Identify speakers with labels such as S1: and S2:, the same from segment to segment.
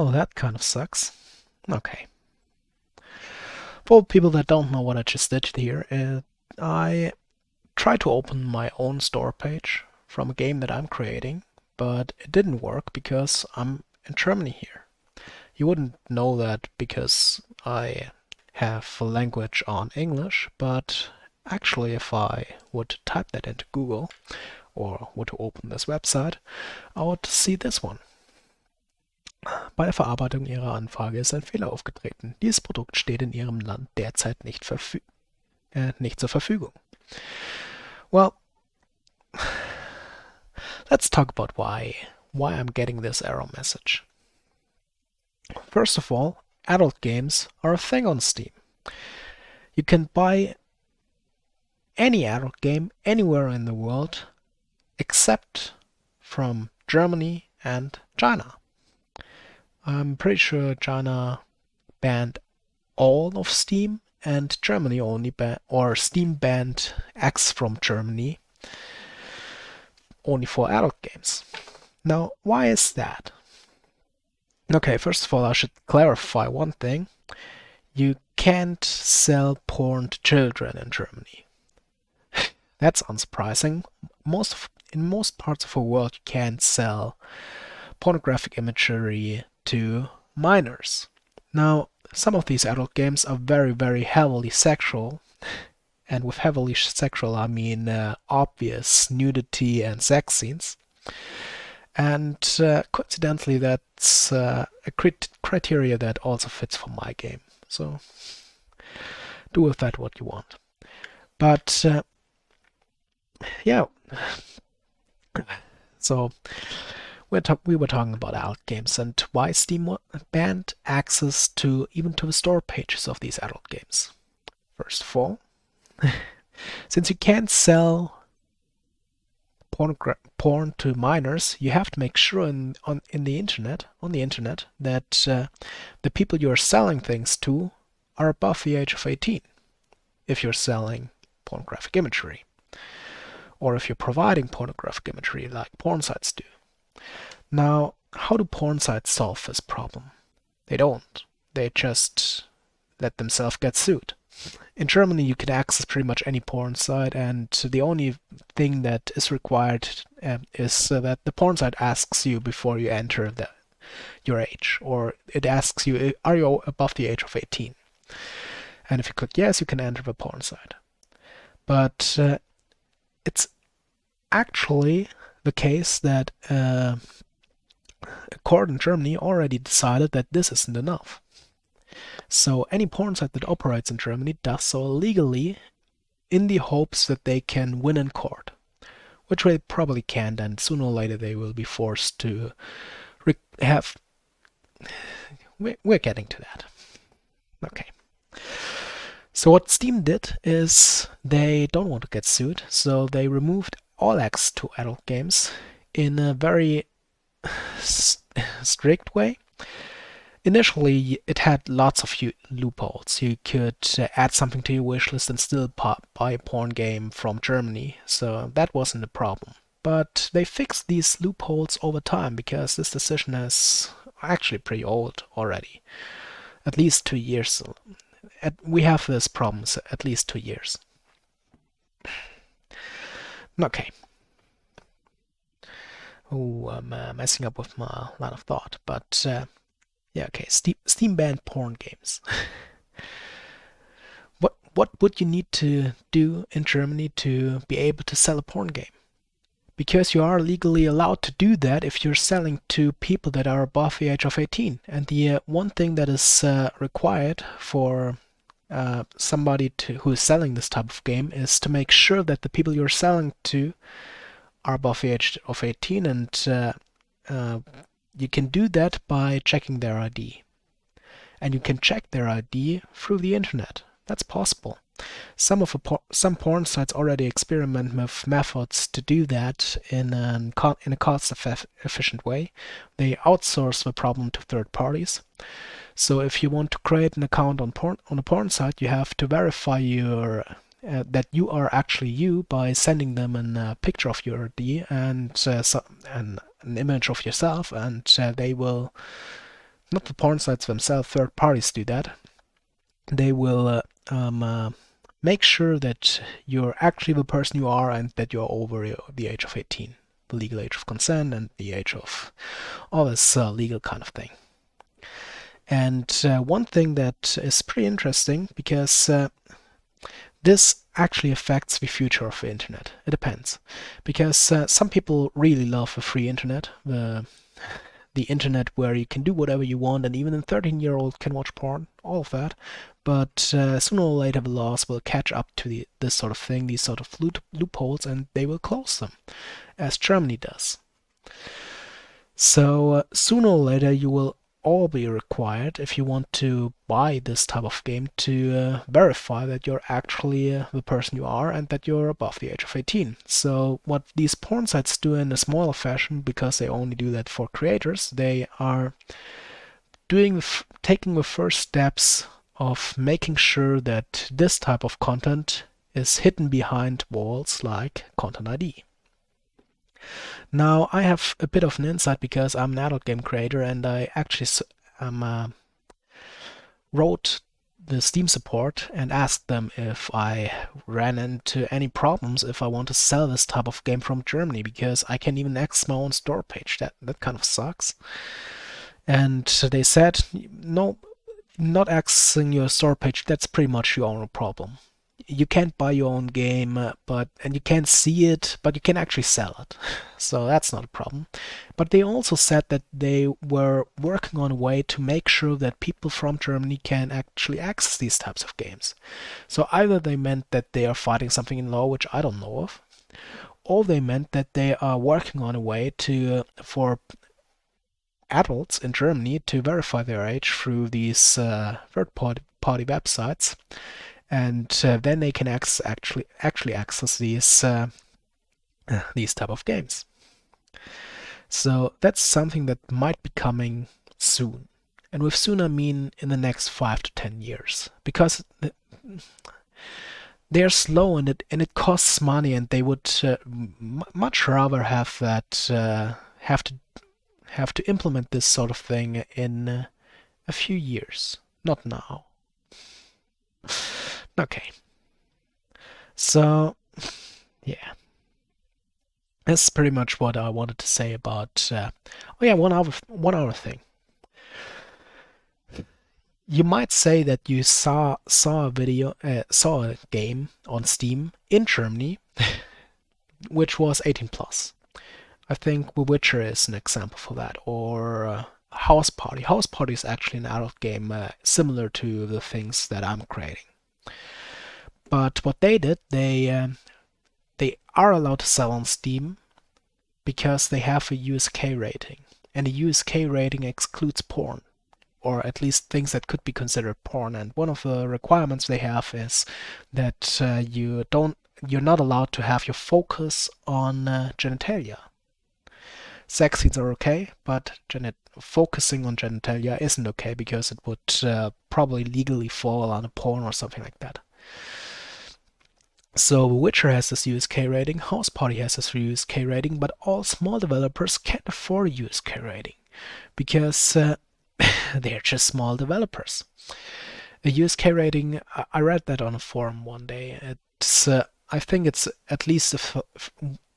S1: Well, that kind of sucks. Okay. For people that don't know what I just did here, I tried to open my own store page from a game that I'm creating, but it didn't work because I'm in Germany here. You wouldn't know that because I have a language on English, but actually if I would type that into Google or would open this website, I would see this one. Bei der Verarbeitung Ihrer Anfrage ist ein Fehler aufgetreten. Dieses Produkt steht in Ihrem Land derzeit nicht zur Verfügung. Well, let's talk about why I'm getting this error message. First of all, adult games are a thing on Steam. You can buy any adult game anywhere in the world except from Germany and China. I'm pretty sure China banned all of Steam and Germany only or Steam banned X from Germany only for adult games. Now, why is that? Okay, first of all, I should clarify one thing. You can't sell porn to children in Germany. That's unsurprising. In most parts of the world, you can't sell pornographic imagery to minors. Now, some of these adult games are very, very heavily sexual, and with heavily sexual I mean obvious nudity and sex scenes. And coincidentally, that's a criteria that also fits for my game. So do with that what you want. But yeah, so we were talking about adult games and why Steam banned access to even to the store pages of these adult games. First of all, since you can't sell porn to minors, you have to make sure on the internet that the people you are selling things to are above the age of 18. If you're selling pornographic imagery, or if you're providing pornographic imagery like porn sites do. Now, how do porn sites solve this problem? They don't. They just let themselves get sued. In Germany, you can access pretty much any porn site, and the only thing that is required is that the porn site asks you before you enter your age, or it asks you, are you above the age of 18? And if you click yes, you can enter the porn site. But it's actually the case that a court in Germany already decided that this isn't enough. So any porn site that operates in Germany does so illegally in the hopes that they can win in court, which they probably can't, and sooner or later they will be forced to have... We're getting to that. Okay. So what Steam did is they don't want to get sued, so they removed all access to adult games in a very strict way. Initially, it had lots of loopholes. You could add something to your wishlist and still buy a porn game from Germany, so that wasn't a problem. But they fixed these loopholes over time because this decision is actually pretty old already. At least 2 years. We have this problem at least 2 years. Okay. Oh, I'm messing up with my line of thought, but yeah, okay. Steam banned porn games. What would you need to do in Germany to be able to sell a porn game? Because you are legally allowed to do that if you're selling to people that are above the age of 18. And the one thing that is required for somebody who is selling this type of game is to make sure that the people you're selling to are above the age of 18, and you can do that by checking their ID. And you can check their ID through the internet. That's possible. Some porn sites already experiment with methods to do that in a cost-efficient way. They outsource the problem to third parties. So if you want to create an account on a porn site, you have to verify that you are actually you by sending them a picture of your ID and an image of yourself, and they will not the porn sites themselves, third parties do that. They will make sure that you're actually the person you are and that you're over the age of 18, the legal age of consent and the age of all this legal kind of thing. And one thing that is pretty interesting, because this actually affects the future of the internet. It depends, because some people really love the free internet, the internet where you can do whatever you want, and even a 13-year-old can watch porn, all of that. But sooner or later, the laws will catch up to this sort of thing, these sort of loopholes, and they will close them, as Germany does. So sooner or later, you will all be required, if you want to buy this type of game, to verify that you're actually the person you are and that you're above the age of 18. So what these porn sites do in a smaller fashion, because they only do that for creators, they are taking the first steps of making sure that this type of content is hidden behind walls like Content ID. Now, I have a bit of an insight because I'm an adult game creator, and I actually wrote the Steam support and asked them if I ran into any problems if I want to sell this type of game from Germany, because I can't even access my own store page. That kind of sucks. And they said, no, not accessing your store page, that's pretty much your own problem. You can't buy your own game, and you can't see it, but you can actually sell it. So that's not a problem. But they also said that they were working on a way to make sure that people from Germany can actually access these types of games. So either they meant that they are fighting something in law, which I don't know of, or they meant that they are working on a way to for adults in Germany to verify their age through these third-party websites, and then they can actually access these type of games. So that's something that might be coming soon. And with soon I mean in the next 5 to 10 years, because they're slow and it costs money, and they would much rather have that have to implement this sort of thing in a few years, not now. Okay. So, yeah. That's pretty much what I wanted to say about. Oh yeah, one other thing. You might say that you saw a game on Steam in Germany, which was 18 plus. I think The Witcher is an example for that, or House Party. House Party is actually an adult game similar to the things that I'm creating. But what they did, they are allowed to sell on Steam because they have a USK rating, and the USK rating excludes porn, or at least things that could be considered porn. And one of the requirements they have is that you're not allowed to have your focus on genitalia. Sex scenes are okay, but focusing on genitalia isn't okay, because it would probably legally fall under porn or something like that. So The Witcher has this USK rating, House Party has this USK rating, but all small developers can't afford a USK rating because they're just small developers. A USK rating, I read that on a forum one day. I think it's at least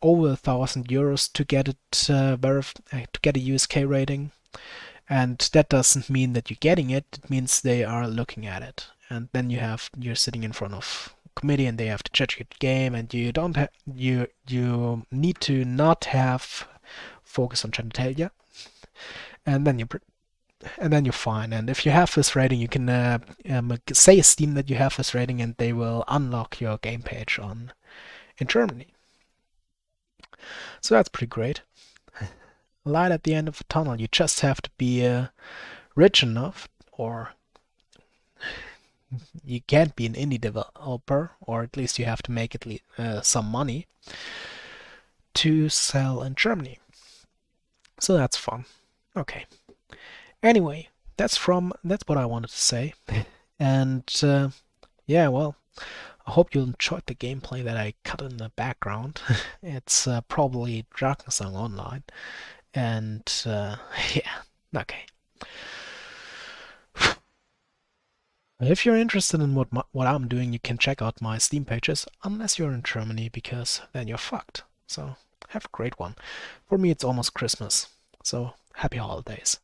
S1: over €1,000 to get it to get a USK rating, and that doesn't mean that you're getting it. It means they are looking at it, and then you're sitting in front of a committee, and they have to judge your game, and you don't you need to not have focus on genitalia, and then you're fine. And if you have this rating, you can say Steam that you have this rating, and they will unlock your game page in Germany. So that's pretty great. Light at the end of the tunnel. You just have to be rich enough, or you can't be an indie developer, or at least you have to make some money to sell in Germany. So that's fun. Okay. Anyway, that's what I wanted to say. And yeah, well, I hope you enjoyed the gameplay that I cut in the background. It's probably Drakensang Online. And yeah, okay. If you're interested in what I'm doing, you can check out my Steam pages, unless you're in Germany, because then you're fucked. So have a great one. For me, it's almost Christmas, so happy holidays.